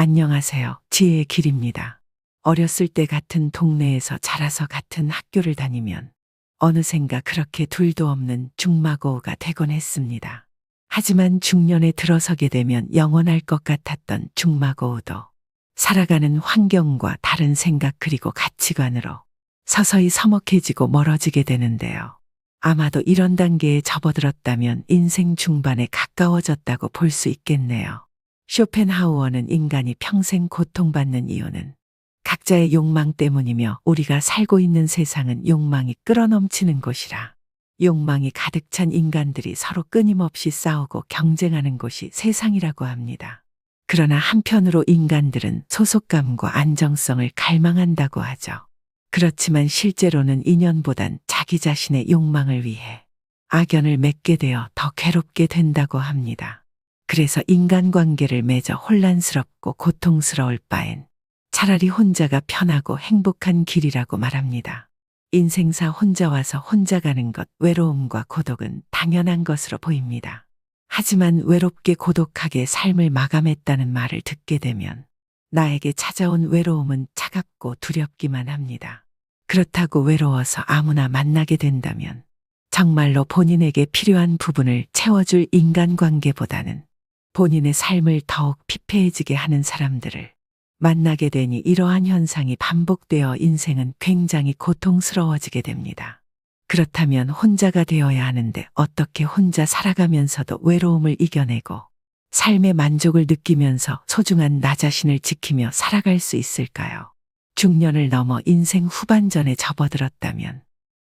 안녕하세요. 지혜의 길입니다. 어렸을 때 같은 동네에서 자라서 같은 학교를 다니면 어느샌가 그렇게 둘도 없는 중마고우가 되곤 했습니다. 하지만 중년에 들어서게 되면 영원할 것 같았던 중마고우도 살아가는 환경과 다른 생각 그리고 가치관으로 서서히 서먹해지고 멀어지게 되는데요. 아마도 이런 단계에 접어들었다면 인생 중반에 가까워졌다고 볼 수 있겠네요. 쇼펜하우어는 인간이 평생 고통받는 이유는 각자의 욕망 때문이며 우리가 살고 있는 세상은 욕망이 끌어넘치는 곳이라 욕망이 가득 찬 인간들이 서로 끊임없이 싸우고 경쟁하는 곳이 세상이라고 합니다. 그러나 한편으로 인간들은 소속감과 안정성을 갈망한다고 하죠. 그렇지만 실제로는 인연보단 자기 자신의 욕망을 위해 악연을 맺게 되어 더 괴롭게 된다고 합니다. 그래서 인간관계를 맺어 혼란스럽고 고통스러울 바엔 차라리 혼자가 편하고 행복한 길이라고 말합니다. 인생사 혼자 와서 혼자 가는 것, 외로움과 고독은 당연한 것으로 보입니다. 하지만 외롭게 고독하게 삶을 마감했다는 말을 듣게 되면 나에게 찾아온 외로움은 차갑고 두렵기만 합니다. 그렇다고 외로워서 아무나 만나게 된다면 정말로 본인에게 필요한 부분을 채워줄 인간관계보다는 본인의 삶을 더욱 피폐해지게 하는 사람들을 만나게 되니 이러한 현상이 반복되어 인생은 굉장히 고통스러워지게 됩니다. 그렇다면 혼자가 되어야 하는데 어떻게 혼자 살아가면서도 외로움을 이겨내고 삶의 만족을 느끼면서 소중한 나 자신을 지키며 살아갈 수 있을까요? 중년을 넘어 인생 후반전에 접어들었다면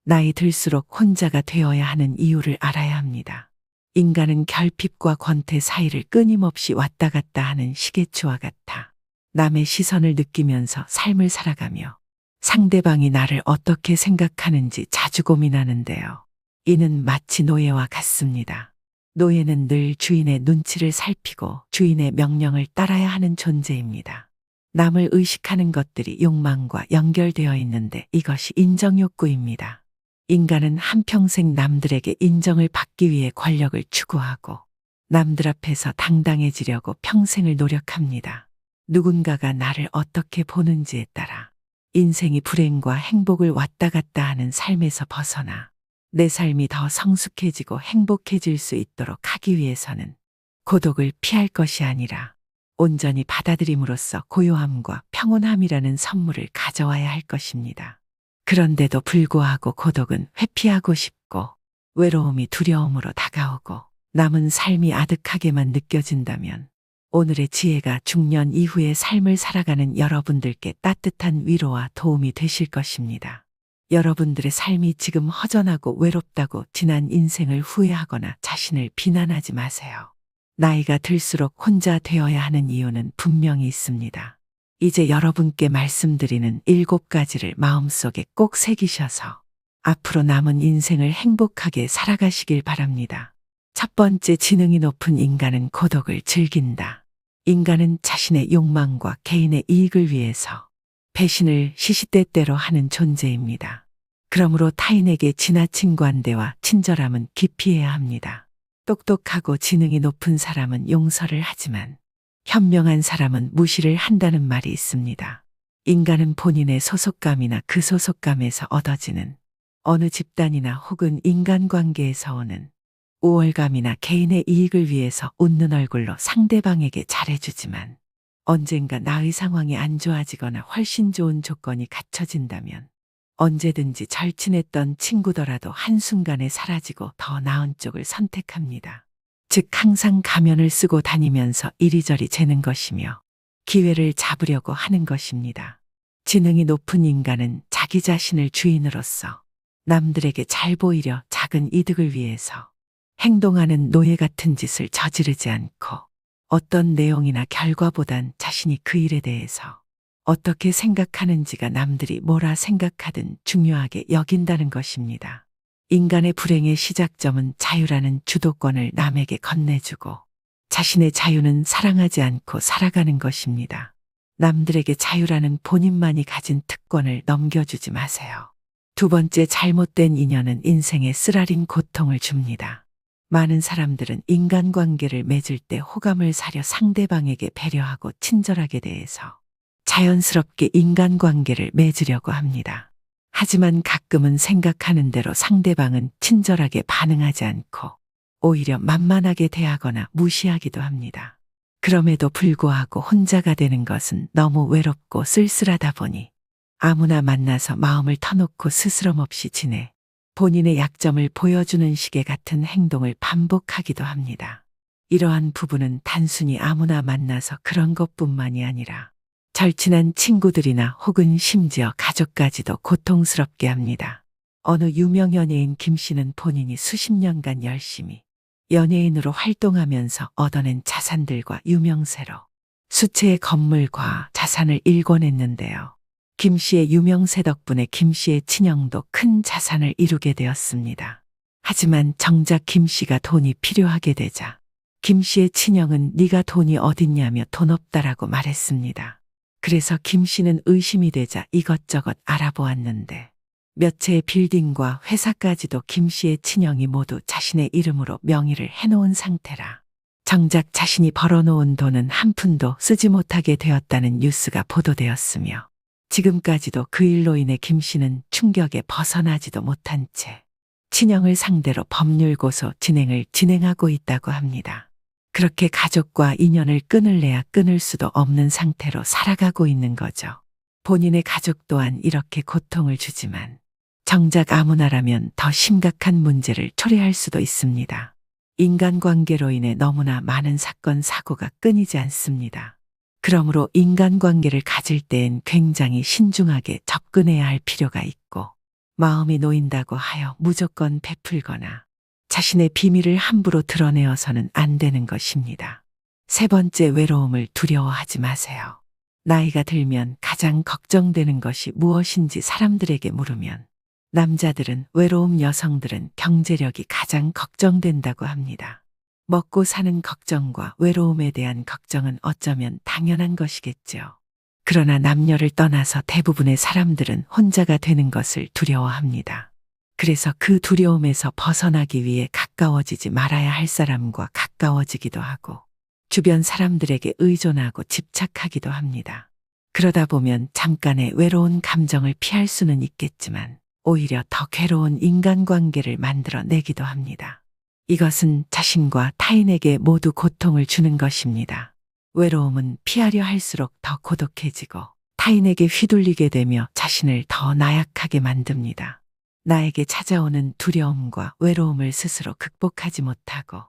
나이 들수록 혼자가 되어야 하는 이유를 알아야 합니다. 인간은 결핍과 권태 사이를 끊임없이 왔다 갔다 하는 시계추와 같아 남의 시선을 느끼면서 삶을 살아가며 상대방이 나를 어떻게 생각하는지 자주 고민하는데요. 이는 마치 노예와 같습니다. 노예는 늘 주인의 눈치를 살피고 주인의 명령을 따라야 하는 존재입니다. 남을 의식하는 것들이 욕망과 연결되어 있는데 이것이 인정욕구입니다. 인간은 한평생 남들에게 인정을 받기 위해 권력을 추구하고 남들 앞에서 당당해지려고 평생을 노력합니다. 누군가가 나를 어떻게 보는지에 따라 인생이 불행과 행복을 왔다 갔다 하는 삶에서 벗어나 내 삶이 더 성숙해지고 행복해질 수 있도록 하기 위해서는 고독을 피할 것이 아니라 온전히 받아들임으로써 고요함과 평온함이라는 선물을 가져와야 할 것입니다. 그런데도 불구하고 고독은 회피하고 싶고 외로움이 두려움으로 다가오고 남은 삶이 아득하게만 느껴진다면 오늘의 지혜가 중년 이후의 삶을 살아가는 여러분들께 따뜻한 위로와 도움이 되실 것입니다. 여러분들의 삶이 지금 허전하고 외롭다고 지난 인생을 후회하거나 자신을 비난하지 마세요. 나이가 들수록 혼자 되어야 하는 이유는 분명히 있습니다. 이제 여러분께 말씀드리는 7가지를 마음속에 꼭 새기셔서 앞으로 남은 인생을 행복하게 살아가시길 바랍니다. 첫 번째, 지능이 높은 인간은 고독을 즐긴다. 인간은 자신의 욕망과 개인의 이익을 위해서 배신을 시시때때로 하는 존재입니다. 그러므로 타인에게 지나친 관대와 친절함은 기피해야 합니다. 똑똑하고 지능이 높은 사람은 용서를 하지만 현명한 사람은 무시를 한다는 말이 있습니다. 인간은 본인의 소속감이나 그 소속감에서 얻어지는 어느 집단이나 혹은 인간관계에서 오는 우월감이나 개인의 이익을 위해서 웃는 얼굴로 상대방에게 잘해주지만 언젠가 나의 상황이 안 좋아지거나 훨씬 좋은 조건이 갖춰진다면 언제든지 절친했던 친구더라도 한순간에 사라지고 더 나은 쪽을 선택합니다. 즉 항상 가면을 쓰고 다니면서 이리저리 재는 것이며 기회를 잡으려고 하는 것입니다. 지능이 높은 인간은 자기 자신을 주인으로서 남들에게 잘 보이려 작은 이득을 위해서 행동하는 노예 같은 짓을 저지르지 않고 어떤 내용이나 결과보단 자신이 그 일에 대해서 어떻게 생각하는지가 남들이 뭐라 생각하든 중요하게 여긴다는 것입니다. 인간의 불행의 시작점은 자유라는 주도권을 남에게 건네주고 자신의 자유는 사랑하지 않고 살아가는 것입니다. 남들에게 자유라는 본인만이 가진 특권을 넘겨주지 마세요. 두 번째, 잘못된 인연은 인생에 쓰라린 고통을 줍니다. 많은 사람들은 인간관계를 맺을 때 호감을 사려 상대방에게 배려하고 친절하게 대해서 자연스럽게 인간관계를 맺으려고 합니다. 하지만 가끔은 생각하는 대로 상대방은 친절하게 반응하지 않고 오히려 만만하게 대하거나 무시하기도 합니다. 그럼에도 불구하고 혼자가 되는 것은 너무 외롭고 쓸쓸하다 보니 아무나 만나서 마음을 터놓고 스스럼 없이 지내 본인의 약점을 보여주는 식의 같은 행동을 반복하기도 합니다. 이러한 부분은 단순히 아무나 만나서 그런 것뿐만이 아니라 절친한 친구들이나 혹은 심지어 가족까지도 고통스럽게 합니다. 어느 유명 연예인 김 씨는 본인이 수십 년간 열심히 연예인으로 활동하면서 얻어낸 자산들과 유명세로 수채의 건물과 자산을 일궈냈는데요. 김 씨의 유명세 덕분에 김 씨의 친형도 큰 자산을 이루게 되었습니다. 하지만 정작 김 씨가 돈이 필요하게 되자 김 씨의 친형은 네가 돈이 어딨냐며 돈 없다라고 말했습니다. 그래서 김 씨는 의심이 되자 이것저것 알아보았는데 몇 채의 빌딩과 회사까지도 김 씨의 친형이 모두 자신의 이름으로 명의를 해놓은 상태라 정작 자신이 벌어놓은 돈은 한 푼도 쓰지 못하게 되었다는 뉴스가 보도되었으며 지금까지도 그 일로 인해 김 씨는 충격에 벗어나지도 못한 채 친형을 상대로 법률 고소 진행하고 있다고 합니다. 그렇게 가족과 인연을 끊을래야 끊을 수도 없는 상태로 살아가고 있는 거죠. 본인의 가족 또한 이렇게 고통을 주지만 정작 아무나라면 더 심각한 문제를 초래할 수도 있습니다. 인간관계로 인해 너무나 많은 사건, 사고가 끊이지 않습니다. 그러므로 인간관계를 가질 때엔 굉장히 신중하게 접근해야 할 필요가 있고 마음이 놓인다고 하여 무조건 베풀거나 자신의 비밀을 함부로 드러내어서는 안 되는 것입니다. 세 번째, 외로움을 두려워하지 마세요. 나이가 들면 가장 걱정되는 것이 무엇인지 사람들에게 물으면 남자들은 외로움, 여성들은 경제력이 가장 걱정된다고 합니다. 먹고 사는 걱정과 외로움에 대한 걱정은 어쩌면 당연한 것이겠죠. 그러나 남녀를 떠나서 대부분의 사람들은 혼자가 되는 것을 두려워합니다. 그래서 그 두려움에서 벗어나기 위해 가까워지지 말아야 할 사람과 가까워지기도 하고 주변 사람들에게 의존하고 집착하기도 합니다. 그러다 보면 잠깐의 외로운 감정을 피할 수는 있겠지만 오히려 더 괴로운 인간관계를 만들어내기도 합니다. 이것은 자신과 타인에게 모두 고통을 주는 것입니다. 외로움은 피하려 할수록 더 고독해지고 타인에게 휘둘리게 되며 자신을 더 나약하게 만듭니다. 나에게 찾아오는 두려움과 외로움을 스스로 극복하지 못하고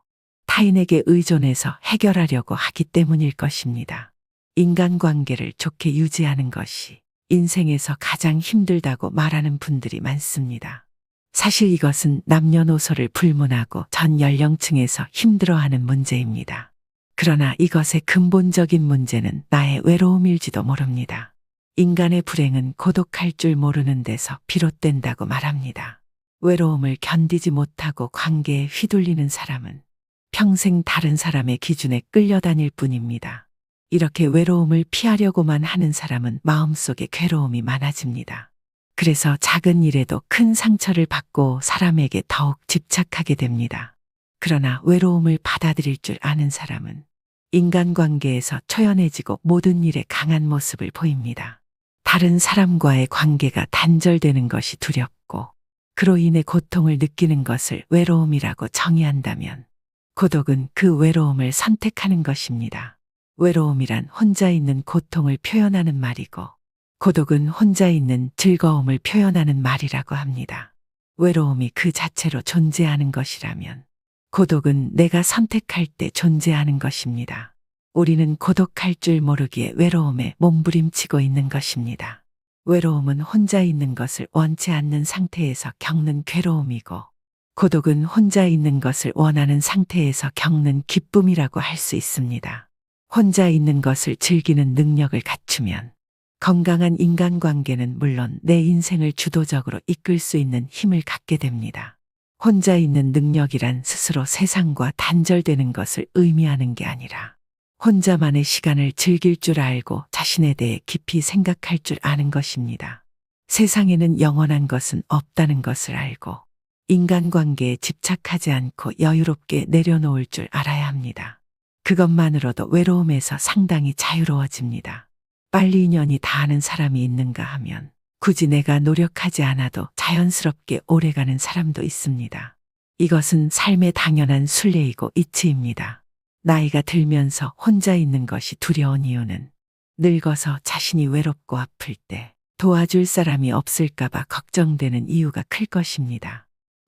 타인에게 의존해서 해결하려고 하기 때문일 것입니다. 인간관계를 좋게 유지하는 것이 인생에서 가장 힘들다고 말하는 분들이 많습니다. 사실 이것은 남녀노소를 불문하고 전 연령층에서 힘들어하는 문제입니다. 그러나 이것의 근본적인 문제는 나의 외로움일지도 모릅니다. 인간의 불행은 고독할 줄 모르는 데서 비롯된다고 말합니다. 외로움을 견디지 못하고 관계에 휘둘리는 사람은 평생 다른 사람의 기준에 끌려다닐 뿐입니다. 이렇게 외로움을 피하려고만 하는 사람은 마음속에 괴로움이 많아집니다. 그래서 작은 일에도 큰 상처를 받고 사람에게 더욱 집착하게 됩니다. 그러나 외로움을 받아들일 줄 아는 사람은 인간관계에서 초연해지고 모든 일에 강한 모습을 보입니다. 다른 사람과의 관계가 단절되는 것이 두렵고 그로 인해 고통을 느끼는 것을 외로움이라고 정의한다면 고독은 그 외로움을 선택하는 것입니다. 외로움이란 혼자 있는 고통을 표현하는 말이고 고독은 혼자 있는 즐거움을 표현하는 말이라고 합니다. 외로움이 그 자체로 존재하는 것이라면 고독은 내가 선택할 때 존재하는 것입니다. 우리는 고독할 줄 모르기에 외로움에 몸부림치고 있는 것입니다. 외로움은 혼자 있는 것을 원치 않는 상태에서 겪는 괴로움이고 고독은 혼자 있는 것을 원하는 상태에서 겪는 기쁨이라고 할 수 있습니다. 혼자 있는 것을 즐기는 능력을 갖추면 건강한 인간관계는 물론 내 인생을 주도적으로 이끌 수 있는 힘을 갖게 됩니다. 혼자 있는 능력이란 스스로 세상과 단절되는 것을 의미하는 게 아니라 혼자만의 시간을 즐길 줄 알고 자신에 대해 깊이 생각할 줄 아는 것입니다. 세상에는 영원한 것은 없다는 것을 알고 인간관계에 집착하지 않고 여유롭게 내려놓을 줄 알아야 합니다. 그것만으로도 외로움에서 상당히 자유로워집니다. 빨리 인연이 닿는 사람이 있는가 하면 굳이 내가 노력하지 않아도 자연스럽게 오래가는 사람도 있습니다. 이것은 삶의 당연한 순례이고 이치입니다. 나이가 들면서 혼자 있는 것이 두려운 이유는 늙어서 자신이 외롭고 아플 때 도와줄 사람이 없을까봐 걱정되는 이유가 클 것입니다.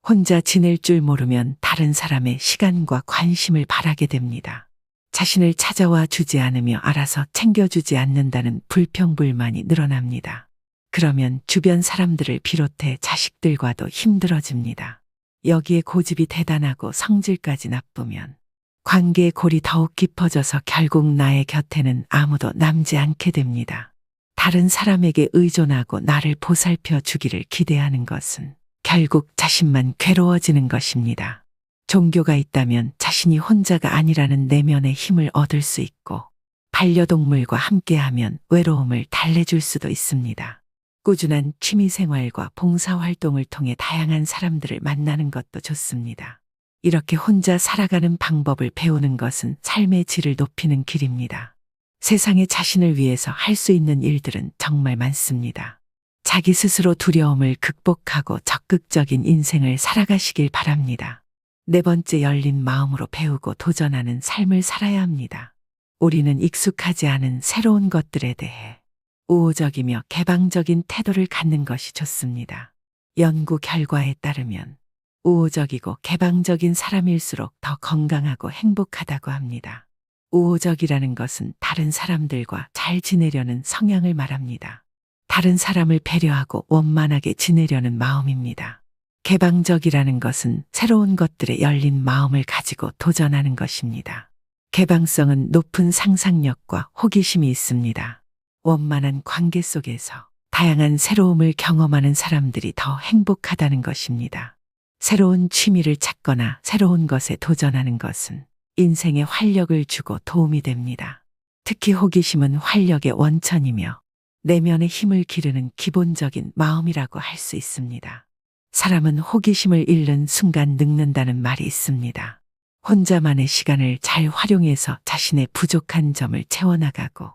혼자 지낼 줄 모르면 다른 사람의 시간과 관심을 바라게 됩니다. 자신을 찾아와 주지 않으며 알아서 챙겨주지 않는다는 불평불만이 늘어납니다. 그러면 주변 사람들을 비롯해 자식들과도 힘들어집니다. 여기에 고집이 대단하고 성질까지 나쁘면 관계의 골이 더욱 깊어져서 결국 나의 곁에는 아무도 남지 않게 됩니다. 다른 사람에게 의존하고 나를 보살펴 주기를 기대하는 것은 결국 자신만 괴로워지는 것입니다. 종교가 있다면 자신이 혼자가 아니라는 내면의 힘을 얻을 수 있고 반려동물과 함께하면 외로움을 달래줄 수도 있습니다. 꾸준한 취미생활과 봉사활동을 통해 다양한 사람들을 만나는 것도 좋습니다. 이렇게 혼자 살아가는 방법을 배우는 것은 삶의 질을 높이는 길입니다. 세상에 자신을 위해서 할 수 있는 일들은 정말 많습니다. 자기 스스로 두려움을 극복하고 적극적인 인생을 살아가시길 바랍니다. 네 번째, 열린 마음으로 배우고 도전하는 삶을 살아야 합니다. 우리는 익숙하지 않은 새로운 것들에 대해 우호적이며 개방적인 태도를 갖는 것이 좋습니다. 연구 결과에 따르면 우호적이고 개방적인 사람일수록 더 건강하고 행복하다고 합니다. 우호적이라는 것은 다른 사람들과 잘 지내려는 성향을 말합니다. 다른 사람을 배려하고 원만하게 지내려는 마음입니다. 개방적이라는 것은 새로운 것들에 열린 마음을 가지고 도전하는 것입니다. 개방성은 높은 상상력과 호기심이 있습니다. 원만한 관계 속에서 다양한 새로움을 경험하는 사람들이 더 행복하다는 것입니다. 새로운 취미를 찾거나 새로운 것에 도전하는 것은 인생에 활력을 주고 도움이 됩니다. 특히 호기심은 활력의 원천이며 내면의 힘을 기르는 기본적인 마음이라고 할 수 있습니다. 사람은 호기심을 잃는 순간 늙는다는 말이 있습니다. 혼자만의 시간을 잘 활용해서 자신의 부족한 점을 채워나가고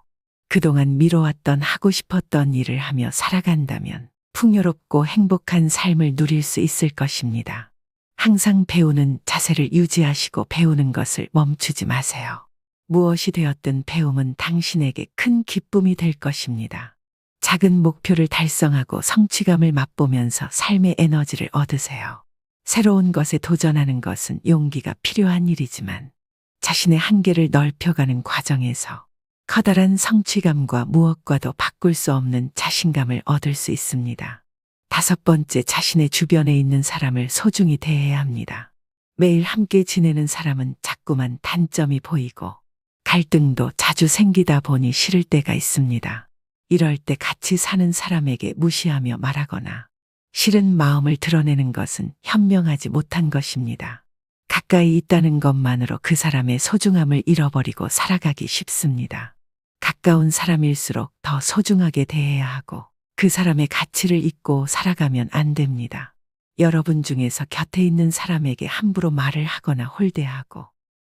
그동안 미뤄왔던 하고 싶었던 일을 하며 살아간다면 풍요롭고 행복한 삶을 누릴 수 있을 것입니다. 항상 배우는 자세를 유지하시고 배우는 것을 멈추지 마세요. 무엇이 되었든 배움은 당신에게 큰 기쁨이 될 것입니다. 작은 목표를 달성하고 성취감을 맛보면서 삶의 에너지를 얻으세요. 새로운 것에 도전하는 것은 용기가 필요한 일이지만 자신의 한계를 넓혀가는 과정에서 커다란 성취감과 무엇과도 바꿀 수 없는 자신감을 얻을 수 있습니다. 다섯 번째, 자신의 주변에 있는 사람을 소중히 대해야 합니다. 매일 함께 지내는 사람은 자꾸만 단점이 보이고 갈등도 자주 생기다 보니 싫을 때가 있습니다. 이럴 때 같이 사는 사람에게 무시하며 말하거나 싫은 마음을 드러내는 것은 현명하지 못한 것입니다. 가까이 있다는 것만으로 그 사람의 소중함을 잃어버리고 살아가기 쉽습니다. 가까운 사람일수록 더 소중하게 대해야 하고 그 사람의 가치를 잊고 살아가면 안 됩니다. 여러분 중에서 곁에 있는 사람에게 함부로 말을 하거나 홀대하고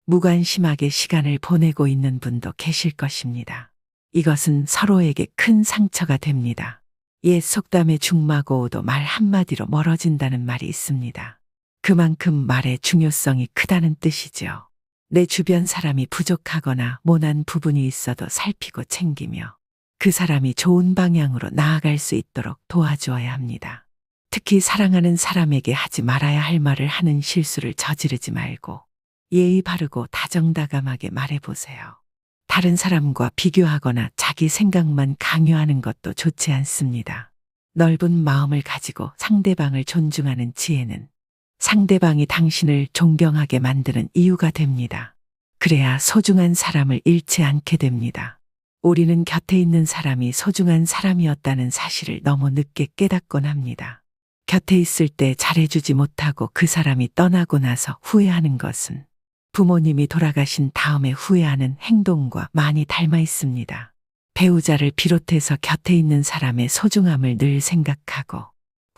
무관심하게 시간을 보내고 있는 분도 계실 것입니다. 이것은 서로에게 큰 상처가 됩니다. 옛 속담에 중마고우도 말 한마디로 멀어진다는 말이 있습니다. 그만큼 말의 중요성이 크다는 뜻이죠. 내 주변 사람이 부족하거나 모난 부분이 있어도 살피고 챙기며 그 사람이 좋은 방향으로 나아갈 수 있도록 도와주어야 합니다. 특히 사랑하는 사람에게 하지 말아야 할 말을 하는 실수를 저지르지 말고 예의 바르고 다정다감하게 말해보세요. 다른 사람과 비교하거나 자기 생각만 강요하는 것도 좋지 않습니다. 넓은 마음을 가지고 상대방을 존중하는 지혜는 상대방이 당신을 존경하게 만드는 이유가 됩니다. 그래야 소중한 사람을 잃지 않게 됩니다. 우리는 곁에 있는 사람이 소중한 사람이었다는 사실을 너무 늦게 깨닫곤 합니다. 곁에 있을 때 잘해주지 못하고 그 사람이 떠나고 나서 후회하는 것은 부모님이 돌아가신 다음에 후회하는 행동과 많이 닮아 있습니다. 배우자를 비롯해서 곁에 있는 사람의 소중함을 늘 생각하고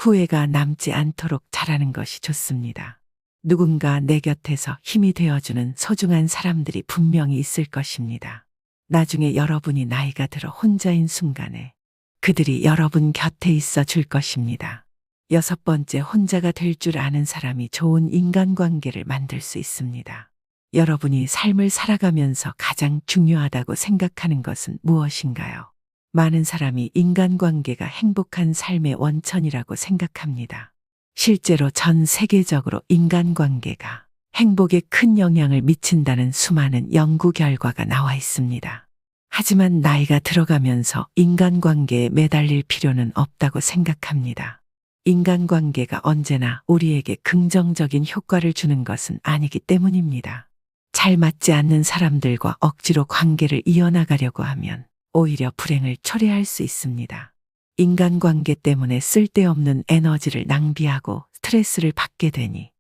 후회가 남지 않도록 잘하는 것이 좋습니다. 누군가 내 곁에서 힘이 되어주는 소중한 사람들이 분명히 있을 것입니다. 나중에 여러분이 나이가 들어 혼자인 순간에 그들이 여러분 곁에 있어 줄 것입니다. 6번째, 혼자가 될 줄 아는 사람이 좋은 인간관계를 만들 수 있습니다. 여러분이 삶을 살아가면서 가장 중요하다고 생각하는 것은 무엇인가요? 많은 사람이 인간관계가 행복한 삶의 원천이라고 생각합니다. 실제로 전 세계적으로 인간관계가 행복에 큰 영향을 미친다는 수많은 연구 결과가 나와 있습니다. 하지만 나이가 들어가면서 인간관계에 매달릴 필요는 없다고 생각합니다. 인간관계가 언제나 우리에게 긍정적인 효과를 주는 것은 아니기 때문입니다. 잘 맞지 않는 사람들과 억지로 관계를 이어나가려고 하면 오히려 불행을 초래할 수 있습니다. 인간관계 때문에 쓸데없는 에너지를 낭비하고 스트레스를 받게 되니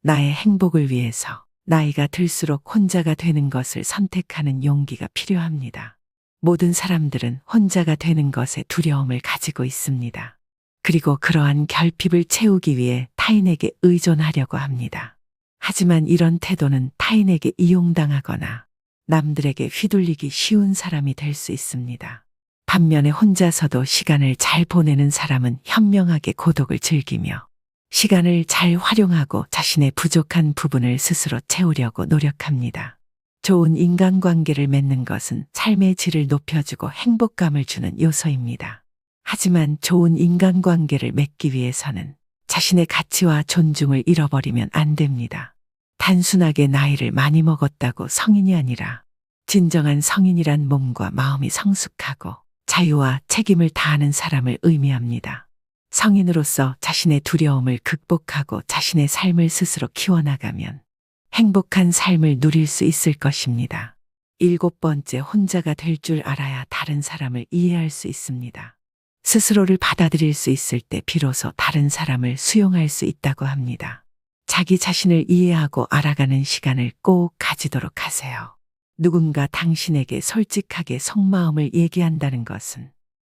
나의 행복을 위해서 나이가 들수록 혼자가 되는 것을 선택하는 용기가 필요합니다. 모든 사람들은 혼자가 되는 것에 두려움을 가지고 있습니다. 그리고 그러한 결핍을 채우기 위해 타인에게 의존하려고 합니다. 하지만 이런 태도는 타인에게 이용당하거나 남들에게 휘둘리기 쉬운 사람이 될 수 있습니다. 반면에 혼자서도 시간을 잘 보내는 사람은 현명하게 고독을 즐기며 시간을 잘 활용하고 자신의 부족한 부분을 스스로 채우려고 노력합니다. 좋은 인간관계를 맺는 것은 삶의 질을 높여주고 행복감을 주는 요소입니다. 하지만 좋은 인간관계를 맺기 위해서는 자신의 가치와 존중을 잃어버리면 안 됩니다. 단순하게 나이를 많이 먹었다고 성인이 아니라 진정한 성인이란 몸과 마음이 성숙하고 자유와 책임을 다하는 사람을 의미합니다. 성인으로서 자신의 두려움을 극복하고 자신의 삶을 스스로 키워나가면 행복한 삶을 누릴 수 있을 것입니다. 7번째, 혼자가 될 줄 알아야 다른 사람을 이해할 수 있습니다. 스스로를 받아들일 수 있을 때 비로소 다른 사람을 수용할 수 있다고 합니다. 자기 자신을 이해하고 알아가는 시간을 꼭 가지도록 하세요. 누군가 당신에게 솔직하게 속마음을 얘기한다는 것은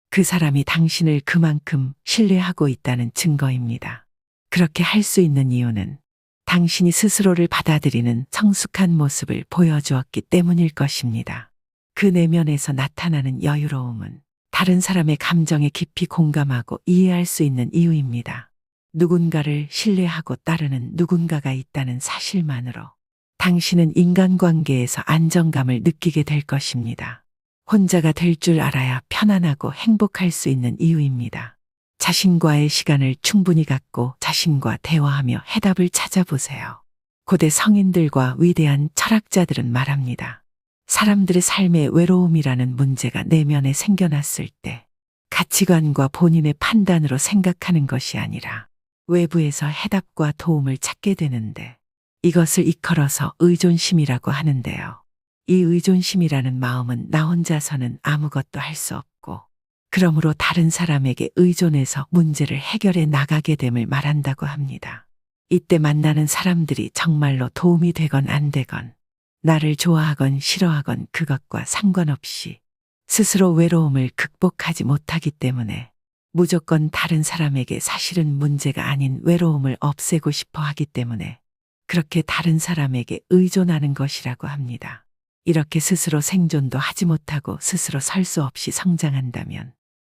그 사람이 당신을 그만큼 신뢰하고 있다는 증거입니다. 그렇게 할 수 있는 이유는 당신이 스스로를 받아들이는 성숙한 모습을 보여주었기 때문일 것입니다. 그 내면에서 나타나는 여유로움은 다른 사람의 감정에 깊이 공감하고 이해할 수 있는 이유입니다. 누군가를 신뢰하고 따르는 누군가가 있다는 사실만으로 당신은 인간관계에서 안정감을 느끼게 될 것입니다. 혼자가 될 줄 알아야 편안하고 행복할 수 있는 이유입니다. 자신과의 시간을 충분히 갖고 자신과 대화하며 해답을 찾아보세요. 고대 성인들과 위대한 철학자들은 말합니다. 사람들의 삶의 외로움이라는 문제가 내면에 생겨났을 때 가치관과 본인의 판단으로 생각하는 것이 아니라 외부에서 해답과 도움을 찾게 되는데 이것을 일컬어서 의존심이라고 하는데요. 이 의존심이라는 마음은 나 혼자서는 아무것도 할 수 없고 그러므로 다른 사람에게 의존해서 문제를 해결해 나가게 됨을 말한다고 합니다. 이때 만나는 사람들이 정말로 도움이 되건 안 되건 나를 좋아하건 싫어하건 그것과 상관없이 스스로 외로움을 극복하지 못하기 때문에 무조건 다른 사람에게 사실은 문제가 아닌 외로움을 없애고 싶어 하기 때문에 그렇게 다른 사람에게 의존하는 것이라고 합니다. 이렇게 스스로 생존도 하지 못하고 스스로 설 수 없이 성장한다면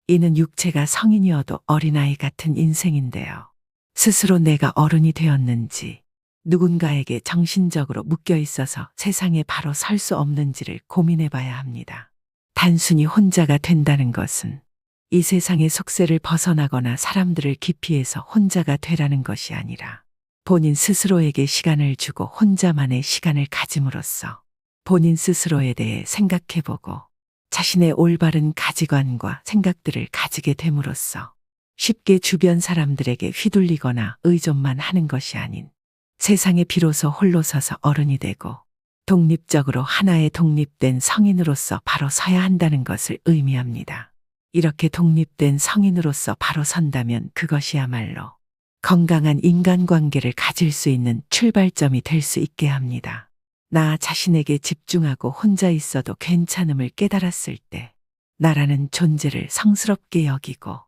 이는 육체가 성인이어도 어린아이 같은 인생인데요. 스스로 내가 어른이 되었는지 누군가에게 정신적으로 묶여 있어서 세상에 바로 설 수 없는지를 고민해 봐야 합니다. 단순히 혼자가 된다는 것은 이 세상의 속세를 벗어나거나 사람들을 기피해서 혼자가 되라는 것이 아니라 본인 스스로에게 시간을 주고 혼자만의 시간을 가짐으로써 본인 스스로에 대해 생각해보고 자신의 올바른 가치관과 생각들을 가지게 됨으로써 쉽게 주변 사람들에게 휘둘리거나 의존만 하는 것이 아닌 세상에 비로소 홀로 서서 어른이 되고 독립적으로 하나의 독립된 성인으로서 바로 서야 한다는 것을 의미합니다. 이렇게 독립된 성인으로서 바로 선다면 그것이야말로 건강한 인간관계를 가질 수 있는 출발점이 될 수 있게 합니다. 나 자신에게 집중하고 혼자 있어도 괜찮음을 깨달았을 때 나라는 존재를 성스럽게 여기고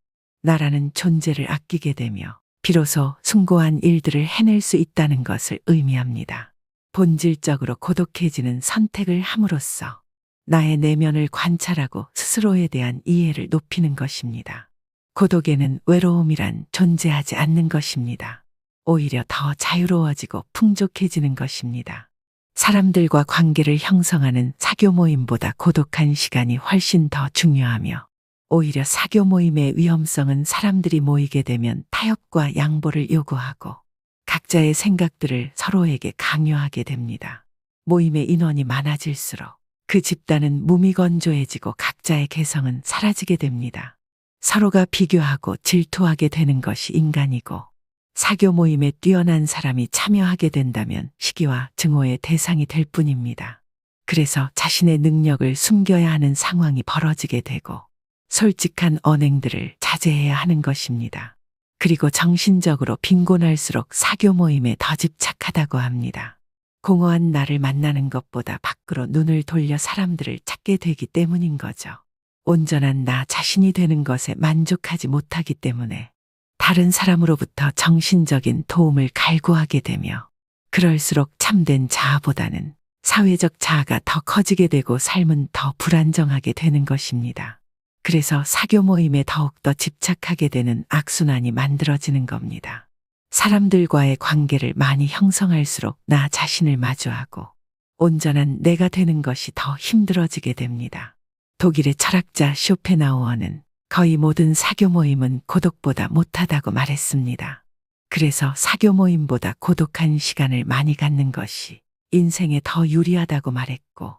나라는 존재를 아끼게 되며 비로소 숭고한 일들을 해낼 수 있다는 것을 의미합니다. 본질적으로 고독해지는 선택을 함으로써 나의 내면을 관찰하고 스스로에 대한 이해를 높이는 것입니다. 고독에는 외로움이란 존재하지 않는 것입니다. 오히려 더 자유로워지고 풍족해지는 것입니다. 사람들과 관계를 형성하는 사교 모임보다 고독한 시간이 훨씬 더 중요하며 오히려 사교 모임의 위험성은 사람들이 모이게 되면 타협과 양보를 요구하고 각자의 생각들을 서로에게 강요하게 됩니다. 모임의 인원이 많아질수록 그 집단은 무미건조해지고 각자의 개성은 사라지게 됩니다. 서로가 비교하고 질투하게 되는 것이 인간이고 사교 모임에 뛰어난 사람이 참여하게 된다면 시기와 증오의 대상이 될 뿐입니다. 그래서 자신의 능력을 숨겨야 하는 상황이 벌어지게 되고 솔직한 언행들을 자제해야 하는 것입니다. 그리고 정신적으로 빈곤할수록 사교 모임에 더 집착하다고 합니다. 공허한 나를 만나는 것보다 밖으로 눈을 돌려 사람들을 찾게 되기 때문인 거죠. 온전한 나 자신이 되는 것에 만족하지 못하기 때문에 다른 사람으로부터 정신적인 도움을 갈구하게 되며 그럴수록 참된 자아보다는 사회적 자아가 더 커지게 되고 삶은 더 불안정하게 되는 것입니다. 그래서 사교 모임에 더욱더 집착하게 되는 악순환이 만들어지는 겁니다. 사람들과의 관계를 많이 형성할수록 나 자신을 마주하고 온전한 내가 되는 것이 더 힘들어지게 됩니다. 독일의 철학자 쇼펜하우어는 거의 모든 사교 모임은 고독보다 못하다고 말했습니다. 그래서 사교 모임보다 고독한 시간을 많이 갖는 것이 인생에 더 유리하다고 말했고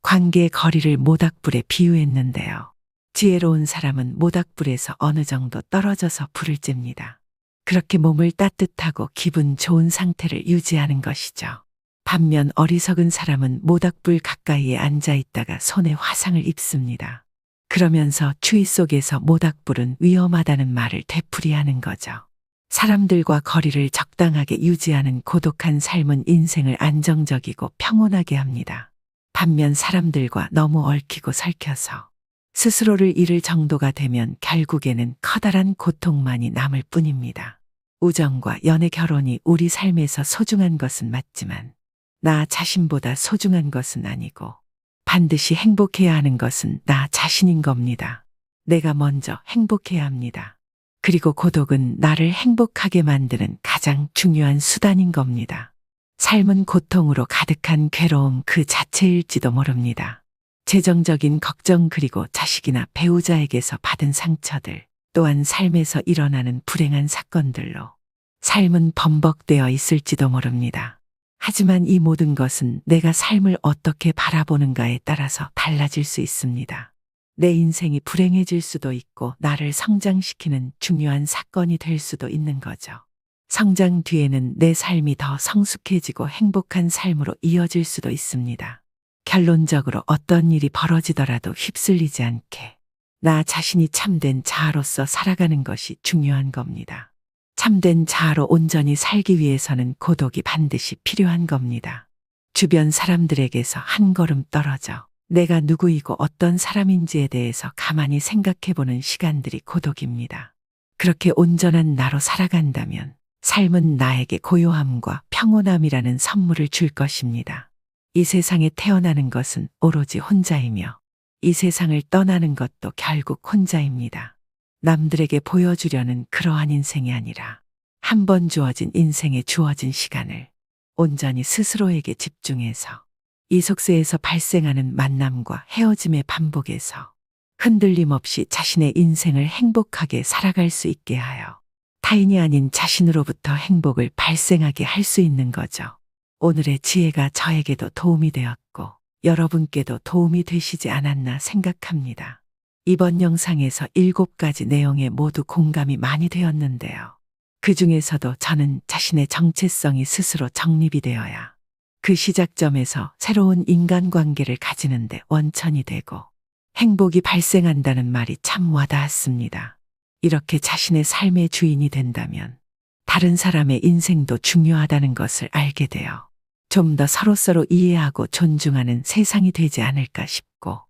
관계의 거리를 모닥불에 비유했는데요. 지혜로운 사람은 모닥불에서 어느 정도 떨어져서 불을 쬐입니다. 그렇게 몸을 따뜻하고 기분 좋은 상태를 유지하는 것이죠. 반면 어리석은 사람은 모닥불 가까이에 앉아 있다가 손에 화상을 입습니다. 그러면서 추위 속에서 모닥불은 위험하다는 말을 되풀이하는 거죠. 사람들과 거리를 적당하게 유지하는 고독한 삶은 인생을 안정적이고 평온하게 합니다. 반면 사람들과 너무 얽히고 설켜서 스스로를 잃을 정도가 되면 결국에는 커다란 고통만이 남을 뿐입니다. 우정과 연애, 결혼이 우리 삶에서 소중한 것은 맞지만 나 자신보다 소중한 것은 아니고 반드시 행복해야 하는 것은 나 자신인 겁니다. 내가 먼저 행복해야 합니다. 그리고 고독은 나를 행복하게 만드는 가장 중요한 수단인 겁니다. 삶은 고통으로 가득한 괴로움 그 자체일지도 모릅니다. 재정적인 걱정 그리고 자식이나 배우자에게서 받은 상처들 또한 삶에서 일어나는 불행한 사건들로 삶은 범벅되어 있을지도 모릅니다. 하지만 이 모든 것은 내가 삶을 어떻게 바라보는가에 따라서 달라질 수 있습니다. 내 인생이 불행해질 수도 있고 나를 성장시키는 중요한 사건이 될 수도 있는 거죠. 성장 뒤에는 내 삶이 더 성숙해지고 행복한 삶으로 이어질 수도 있습니다. 결론적으로 어떤 일이 벌어지더라도 휩쓸리지 않게 나 자신이 참된 자아로서 살아가는 것이 중요한 겁니다. 참된 자아로 온전히 살기 위해서는 고독이 반드시 필요한 겁니다. 주변 사람들에게서 한 걸음 떨어져 내가 누구이고 어떤 사람인지에 대해서 가만히 생각해보는 시간들이 고독입니다. 그렇게 온전한 나로 살아간다면 삶은 나에게 고요함과 평온함이라는 선물을 줄 것입니다. 이 세상에 태어나는 것은 오로지 혼자이며 이 세상을 떠나는 것도 결국 혼자입니다. 남들에게 보여주려는 그러한 인생이 아니라 한 번 주어진 인생에 주어진 시간을 온전히 스스로에게 집중해서 이 속세에서 발생하는 만남과 헤어짐의 반복에서 흔들림 없이 자신의 인생을 행복하게 살아갈 수 있게 하여 타인이 아닌 자신으로부터 행복을 발생하게 할 수 있는 거죠. 오늘의 지혜가 저에게도 도움이 되었고 여러분께도 도움이 되시지 않았나 생각합니다. 이번 영상에서 7가지 내용에 모두 공감이 많이 되었는데요. 그 중에서도 저는 자신의 정체성이 스스로 정립이 되어야 그 시작점에서 새로운 인간관계를 가지는데 원천이 되고 행복이 발생한다는 말이 참 와닿았습니다. 이렇게 자신의 삶의 주인이 된다면 다른 사람의 인생도 중요하다는 것을 알게 되어 좀 더 서로서로 이해하고 존중하는 세상이 되지 않을까 싶고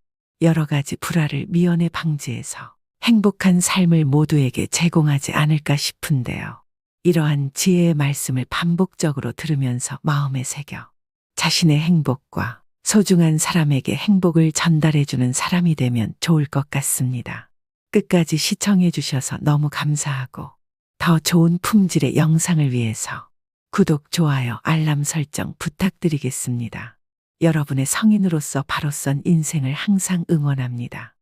여러 가지 불화를 미연에 방지해서 행복한 삶을 모두에게 제공하지 않을까 싶은데요. 이러한 지혜의 말씀을 반복적으로 들으면서 마음에 새겨 자신의 행복과 소중한 사람에게 행복을 전달해주는 사람이 되면 좋을 것 같습니다. 끝까지 시청해 주셔서 너무 감사하고 더 좋은 품질의 영상을 위해서 구독, 좋아요, 알람 설정 부탁드리겠습니다. 여러분의 성인으로서 바로 선 인생을 항상 응원합니다.